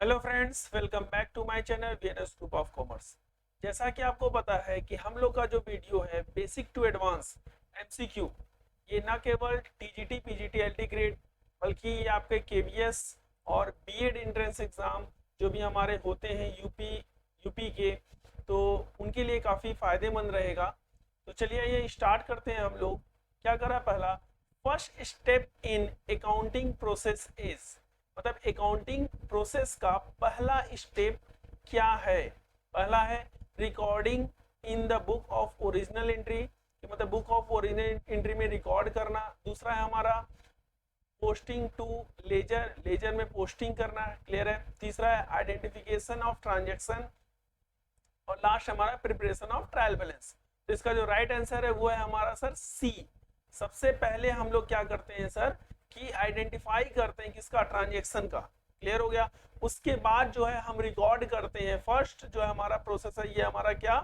Hello friends, welcome back to my channel VNS group of commerce. जैसा कि आपको पता है कि हम लोग का जो वीडियो है बेसिक टू एडवांस एमसीक्यू, ये ना केवल टीजीटी पीजीटी एलटी ग्रेड बल्कि ये आपके केवीएस और बीएड एंट्रेंस एग्जाम जो भी हमारे होते हैं यूपी के, तो उनके लिए काफ़ी फ़ायदेमंद रहेगा। तो चलिए ये स्टार्ट करते हैं हम लोग। क्या करा पहला, first step in accounting process is, मतलब अकाउंटिंग प्रोसेस का पहला स्टेप क्या है। पहला है recording in the book of original entry, मतलब बुक ऑफ ओरिजिनल एंट्री में रिकॉर्ड करना। दूसरा है हमारा पोस्टिंग टू लेजर, लेजर में पोस्टिंग करना है, क्लियर है। तीसरा है आइडेंटिफिकेशन ऑफ ट्रांजेक्शन, और लास्ट हमारा प्रिपरेशन ऑफ ट्रायल बैलेंस। तो इसका जो राइट आंसर है वो है हमारा सर सी। सबसे पहले हम लोग क्या करते हैं सर कि आइडेंटिफाई करते हैं किसका, ट्रांजेक्शन का, क्लियर हो गया। उसके बाद जो है हम रिकॉर्ड करते हैं। फर्स्ट जो है हमारा प्रोसेस है ये हमारा क्या,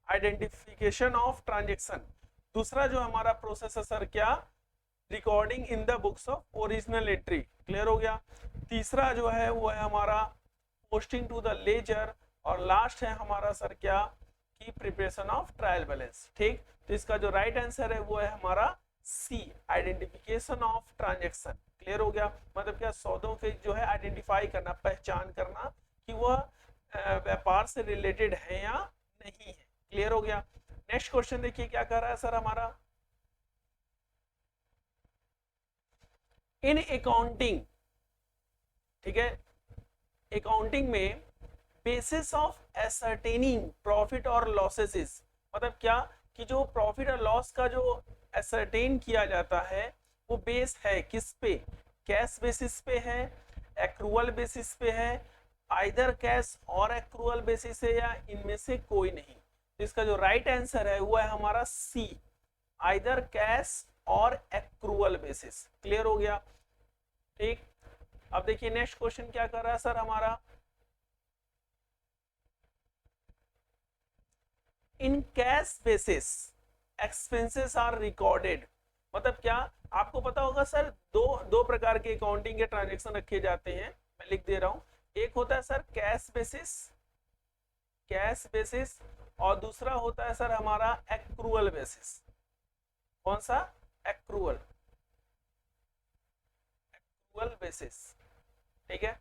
आइडेंटिफिकेशन ऑफ ट्रांजेक्शन। दूसरा जो हमारा प्रोसेस है सर क्या, recording in the books of original entry, clear हो गया। तीसरा जो है वो है हमारा पोस्टिंग टू द लेजर, और लास्ट है हमारा सर क्या कि प्रिपरेशन ऑफ ट्रायल बैलेंस। ठीक, तो इसका जो राइट आंसर है वो है हमारा सी, आइडेंटिफिकेशन ऑफ ट्रांजेक्शन। क्लियर हो गया, मतलब क्या, सौदों के जो है आइडेंटिफाई करना, पहचान करना कि वह व्यापार से रिलेटेड है या नहीं है। क्लियर हो गया। नेक्स्ट क्वेश्चन देखिए क्या कर रहा है सर हमारा, इन अकाउंटिंग, ठीक है, अकाउंटिंग में बेसिस ऑफ एसर्टेनिंग प्रॉफिट और लॉसेस इज, मतलब क्या कि जो प्रॉफिट और लॉस का जो एसर्टेन किया जाता है वो बेस है किस पे, कैश बेसिस पे है, एक्रूअल बेसिस पे है, आइदर कैश और एक्रूअल बेसिस है, या इनमें से कोई नहीं। तो इसका जो राइट आंसर है वो है हमारा सी, आइदर कैश और एक्रूअल बेसिस। क्लियर हो गया। ठीक, अब देखिए नेक्स्ट क्वेश्चन क्या कर रहा है सर हमारा, in cash basis expenses are recorded, मतलब क्या, आपको पता होगा सर दो दो प्रकार के अकाउंटिंग के ट्रांजेक्शन रखे जाते हैं, मैं लिख दे रहा हूं। एक होता है sir cash basis, cash basis, और दूसरा होता है सर हमारा एक्रूअल बेसिस। कौन सा, एक्रूअल, एक्रूअल बेसिस। ठीक है,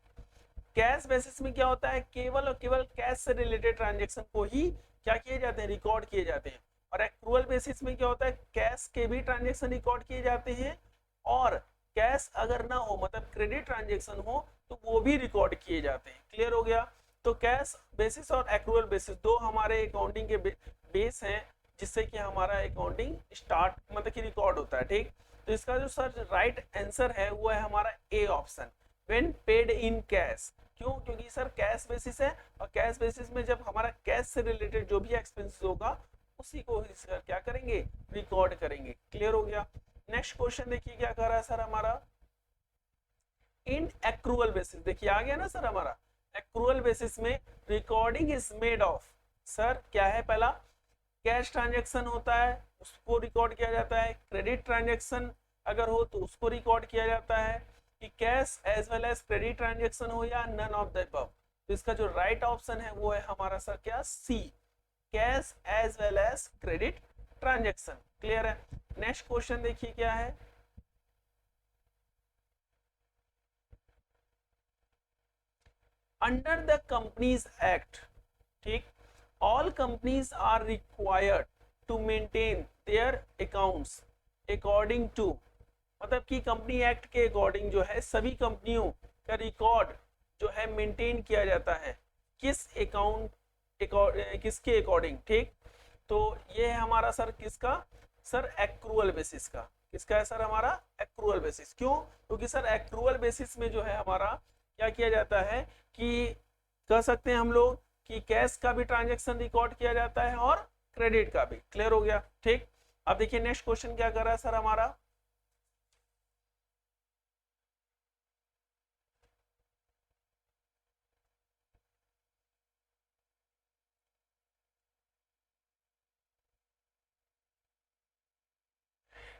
कैश बेसिस में क्या होता है, केवल और केवल कैश से रिलेटेड ट्रांजेक्शन को ही क्या किए जाते हैं, रिकॉर्ड किए जाते हैं। और एक्रूअल बेसिस में क्या होता है, कैश के भी ट्रांजेक्शन रिकॉर्ड किए जाते हैं, और कैश अगर ना हो, मतलब क्रेडिट ट्रांजेक्शन हो, तो वो भी रिकॉर्ड किए जाते हैं। क्लियर हो गया। तो कैश बेसिस और एक्रूअल बेसिस दो हमारे अकाउंटिंग के बेस हैं जिससे कि हमारा अकाउंटिंग स्टार्ट, मतलब कि रिकॉर्ड होता है। ठीक, तो इसका जो सर राइट आंसर है वो है हमारा A option, when paid in cash. क्यों, क्योंकि सर कैश बेसिस है, और कैश बेसिस में जब हमारा कैश से रिलेटेड जो भी एक्सपेंसेस होगा उसी को सर क्या करेंगे, रिकॉर्ड करेंगे। क्लियर हो गया। नेक्स्ट क्वेश्चन देखिए क्या कर रहा है सर हमारा, इन एक्रूअल बेसिस, देखिए आ गया ना सर हमारा, एक्रूअल बेसिस में recording is made of, sir क्या है, पहला कैश ट्रांजेक्शन होता है उसको रिकॉर्ड किया जाता है, क्रेडिट ट्रांजेक्शन अगर हो तो उसको रिकॉर्ड किया जाता है, कि cash as well as credit transaction हो या नन ऑफ द अबव। तो इसका जो राइट ऑप्शन है वो है हमारा सर क्या, see, cash as well as credit transaction. Clear है। नेक्स्ट क्वेश्चन देखिए क्या है, अंडर द कंपनीज एक्ट, ठीक, all companies are required to maintain their accounts according to, मतलब कि कंपनी एक्ट के अकॉर्डिंग जो है सभी कंपनियों का रिकॉर्ड जो है मेंटेन किया जाता है, किस अकाउंट, किसके अकॉर्डिंग। ठीक, तो ये है हमारा सर किसका, सर एक्रूअल बेसिस का। किसका है सर हमारा, एक्रूअल बेसिस। क्यों, क्योंकि सर एक्रूअल बेसिस में जो है हमारा क्या किया जाता है कि कह सकते हैं हम लोग कि कैश का भी ट्रांजेक्शन रिकॉर्ड किया जाता है और क्रेडिट का भी। क्लियर हो गया। ठीक, अब देखिए नेक्स्ट क्वेश्चन क्या कर रहा है सर हमारा,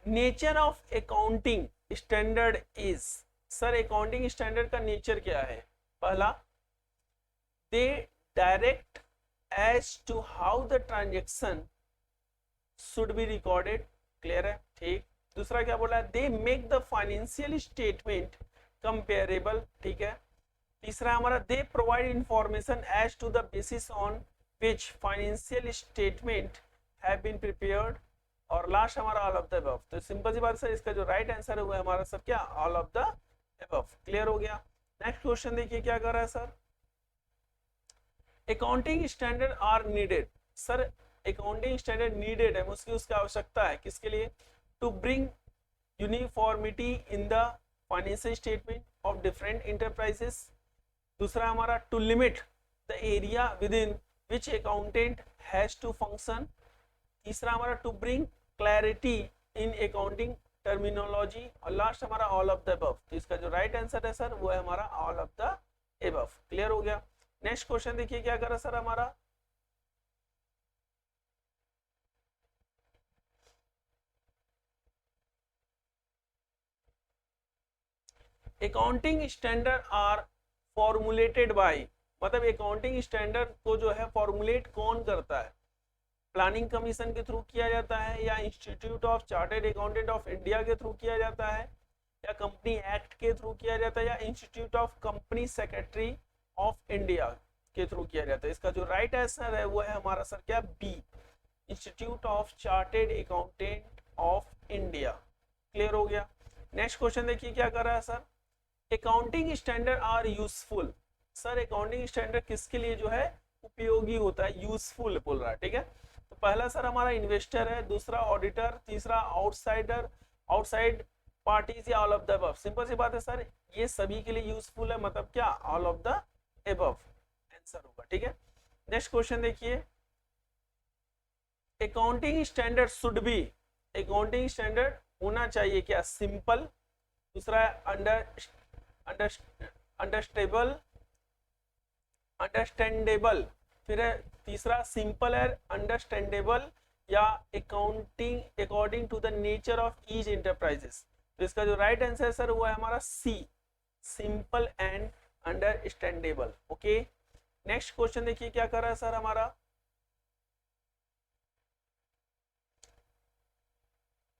nature of accounting standard is, sir accounting standard का नेचर क्या है। पहला they direct as to how the transaction should be recorded. Clear है, ठीक। दूसरा क्या बोला है, they make the financial statement comparable, ठीक है। तीसरा हमारा they provide information as to the basis on which financial statement have been prepared. और लास्ट हमारा ऑल ऑफ द अबव। तो सिंपल सी बात सर, इसका जो राइट आंसर है वो है हमारा सर क्या, all of the above. Clear हो गया। नेक्स्ट क्वेश्चन देखिए क्या कर रहा है sir, accounting standard are needed. Sir accounting standard needed है, उसकी आवश्यकता है, किसके लिए, to bring uniformity in the financial statement of different enterprises. दूसरा हमारा to limit the area within which accountant has to function. तीसरा हमारा to bring clarity in accounting terminology. और लास्ट हमारा ऑल ऑफ द अबव। तो इसका जो right answer है सर वो है हमारा all of the above. Clear हो गया। नेक्स्ट क्वेश्चन देखिए क्या कर रहा है सर हमारा, accounting standard are formulated by, मतलब अकाउंटिंग स्टैंडर्ड को जो है फॉर्मुलेट कौन करता है, प्लानिंग कमीशन के थ्रू किया जाता है, या institute of chartered accountant of India के थ्रू किया जाता है, या कंपनी एक्ट के थ्रू किया जाता है, या institute of company secretary of India के थ्रू किया जाता है। इसका जो राइट आंसर है वो है हमारा सर क्या, B, institute of chartered accountant of India. Clear हो गया। नेक्स्ट क्वेश्चन देखिए क्या कर रहा है sir, accounting standard are useful. Sir accounting standard किसके लिए जो है उपयोगी होता है, यूजफुल बोल रहा है, ठीक है। तो पहला सर हमारा इन्वेस्टर है, दूसरा ऑडिटर, तीसरा आउटसाइडर, आउटसाइड पार्टीज, या all of the above. Simple सी बात है सर, ये सभी के लिए यूजफुल है, मतलब क्या, all of the above answer होगा, ठीक है। नेक्स्ट क्वेश्चन देखिए, accounting standard should be, accounting standard होना चाहिए क्या, सिंपल, दूसरा अंडरस्टेबल, अंडरस्टैंडेबल, फिर है तीसरा सिंपल है अंडरस्टैंडेबल, या accounting according to the nature of each enterprises. तो इसका जो राइट आंसर है सर वो है हमारा see, simple and understandable. Okay. Next question देखिए क्या कर रहा है सर हमारा,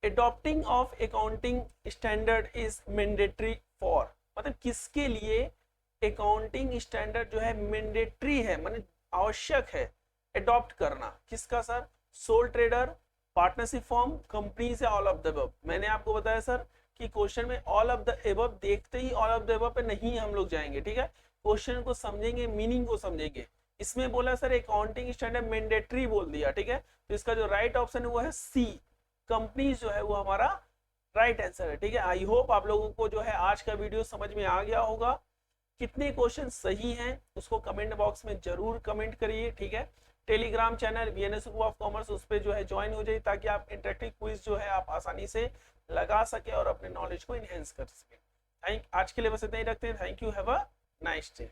adopting of accounting standard is mandatory for, मतलब किसके लिए अकाउंटिंग स्टैंडर्ड जो है मैंडेटरी है, मतलब आवश्यक है अडॉप्ट करना, किसका sir, soul trader, partnership form, company से ऑल ऑफ द अबव। मैंने आपको बताया सर कि क्वेश्चन में ऑल ऑफ द अबव देखते ही ऑल ऑफ द अबव पे नहीं हम लोग जाएंगे, ठीक है। क्वेश्चन को समझेंगे, मीनिंग को समझेंगे। इसमें बोला सर अकाउंटिंग स्टैंडर्ड मैंडेटरी बोल दिया, ठीक है। तो इसका जो राइट ऑप्शन है वो है सी, कंपनी जो है वो हमारा राइट आंसर है, ठीक है। आई होप आप लोगों को जो है आज का वीडियो समझ में आ गया होगा। कितने क्वेश्चन सही हैं उसको कमेंट बॉक्स में जरूर कमेंट करिए, ठीक है। Telegram channel VNS group of commerce, उस पर जो है ज्वाइन हो जाइए, ताकि आप इंटरेक्टिव क्विज जो है आप आसानी से लगा सके और अपने नॉलेज को इनहेंस कर सके। आज के लिए बस इतना ही रखते हैं। Thank you, have a nice day.